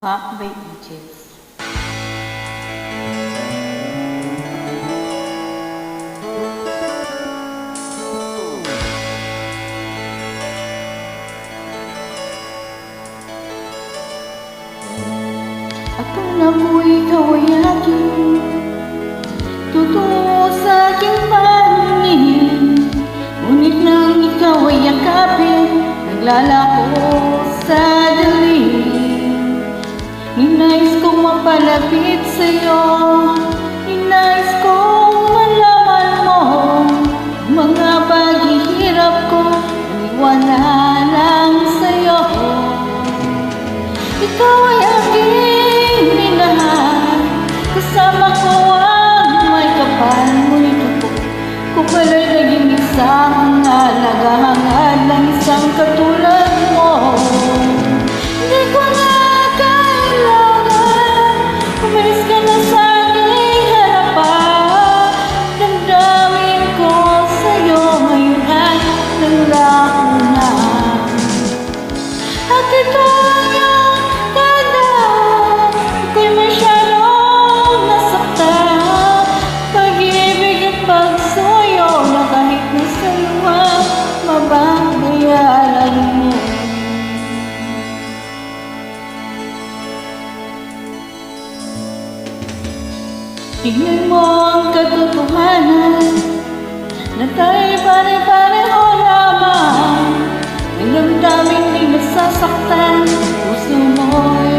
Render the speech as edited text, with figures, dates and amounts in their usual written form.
Pop by Aegis. Akala ko ikaw ay aking totoo sa aking paningin, ngunit nang ikaw ay yakapin, naglalako sa dilim. Ninais kong mapalapit sa'yo, ninais kong malaman mo mga paghihirap ko, iniwala lang sa'yo. Ikaw ay aking minahal, kasama ko ang may kapal, ngunit ko pala'y naging isang alagahangad ng isang katulad mo. Hindi ko na umalis ka na sa aking harapan, damdamin ko sa'yo ngayon ay nanglaho na. At ito ang iyong tandaan, ako'y masyadong nasaktan, pag-ibig at pagsuyo na kahit na sa'yo ang mababayaran mo. Tingnan mo ang katotohanan na tayo'y pare-pareho lamang, ang damdamin di nasasaktan, puso mo'y